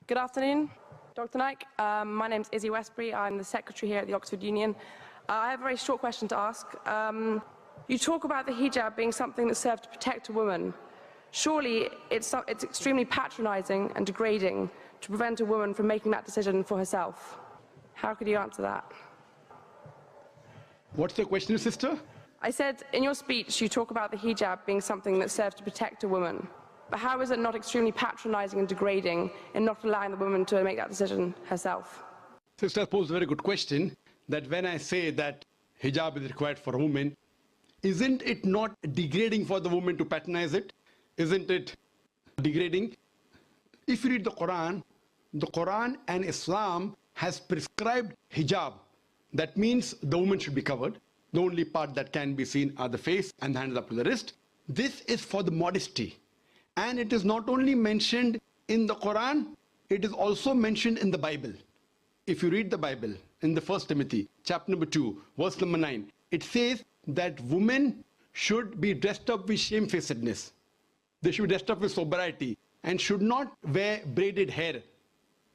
Good afternoon, Dr. Nike. My name is Izzy Westbury. I'm the secretary here at the Oxford Union. I have a very short question to ask. You talk about the hijab being something that serves to protect a woman. Surely it's extremely patronizing and degrading to prevent a woman from making that decision for herself. How could you answer that? What's the question, sister? I said, in your speech, you talk about the hijab being something that serves to protect a woman. But how is it not extremely patronizing and degrading in not allowing the woman to make that decision herself? Sister posed a very good question, that when I say that hijab is required for a woman, isn't it not degrading for the woman to patronize it? Isn't it degrading? If you read the Quran and Islam has prescribed hijab. That means the woman should be covered. The only part that can be seen are the face and the hands up to the wrist. This is for the modesty. And it is not only mentioned in the Quran, it is also mentioned in the Bible. If you read the Bible, in the 1 Timothy, chapter number 2, verse number 9, it says that women should be dressed up with shamefacedness. They should be dressed up with sobriety and should not wear braided hair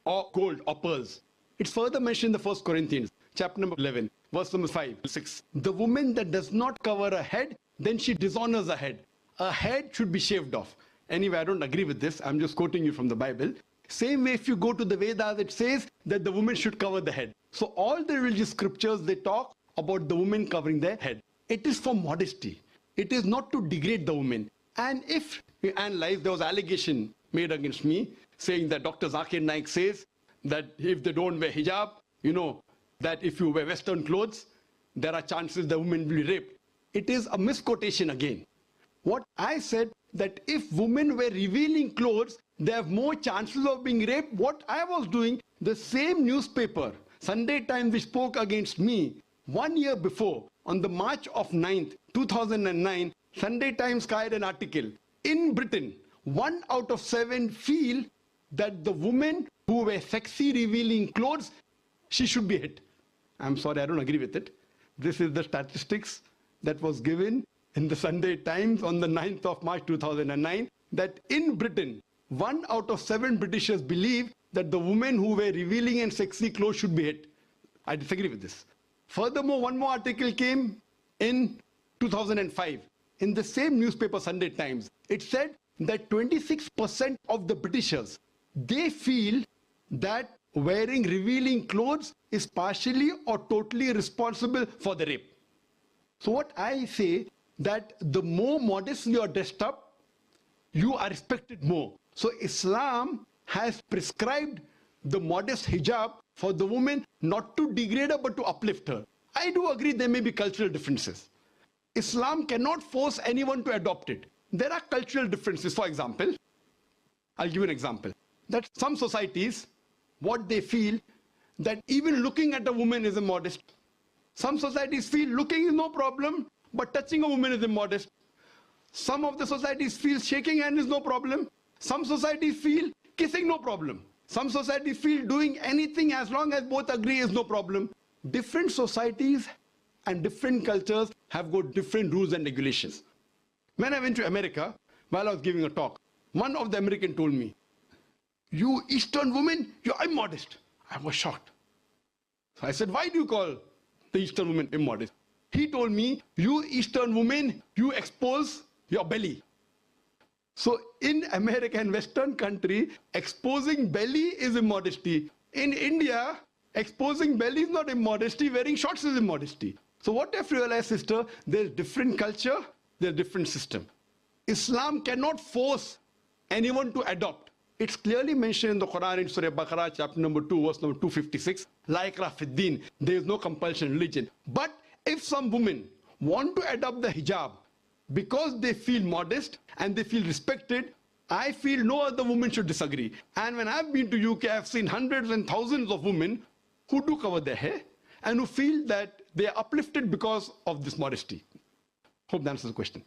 or gold or pearls. It's further mentioned in the 1 Corinthians, chapter number 11, verse number 5, 6. The woman that does not cover her head, then she dishonors her head. Her head should be shaved off. Anyway, I don't agree with this. I'm just quoting you from the Bible. Same way, if you go to the Vedas, it says that the woman should cover the head. So all the religious scriptures, they talk about the woman covering their head. It is for modesty. It is not to degrade the woman. And if we analyze, there was allegation made against me saying that Dr. ذاکر Naik says that if they don't wear hijab, you know, that if you wear Western clothes, there are chances the woman will be raped. It is a misquotation again. What I said, that if women wear revealing clothes, they have more chances of being raped. What I was doing, the same newspaper, Sunday Times, which spoke against me 1 year before, on the March of 9th, 2009, Sunday Times carried an article. In Britain, 1 out of 7 feel that the women who wear sexy revealing clothes, she should be hit. I'm sorry, I don't agree with it. This is the statistics that was given in the Sunday Times on the 9th of March 2009, that in Britain, 1 out of 7 Britishers believe that the women who wear revealing and sexy clothes should be hit. I disagree with this. Furthermore, one more article came in 2005 in the same newspaper, Sunday Times. It said that 26% of the Britishers, they feel that wearing revealing clothes is partially or totally responsible for the rape. So what I say, that the more modestly you are dressed up, you are respected more. So Islam has prescribed the modest hijab for the woman, not to degrade her but to uplift her. I do agree there may be cultural differences. Islam cannot force anyone to adopt it. There are cultural differences. For example, I'll give you an example. That some societies, what they feel, that even looking at a woman is immodest. Some societies feel looking is no problem, but touching a woman is immodest. Some of the societies feel shaking hand is no problem. Some societies feel kissing no problem. Some societies feel doing anything as long as both agree is no problem. Different societies and different cultures have got different rules and regulations. When I went to America, while I was giving a talk, one of the Americans told me, "You Eastern women, you're immodest." I was shocked. So I said, "Why do you call the Eastern woman immodest?" He told me, "You Eastern women, you expose your belly." So in America and Western country, exposing belly is immodesty. In India, exposing belly is not immodesty, wearing shorts is immodesty. So what I've realized, sister, there's different culture, there's different system. Islam cannot force anyone to adopt. It's clearly mentioned in the Quran in Surah Baqarah, chapter number 2, verse number 256, La ikraha fid din, there is no compulsion in religion. But if some women want to adopt the hijab because they feel modest and they feel respected, I feel no other woman should disagree. And when I've been to UK, I've seen hundreds and thousands of women who do cover their hair and who feel that they are uplifted because of this modesty. Hope that answers the question.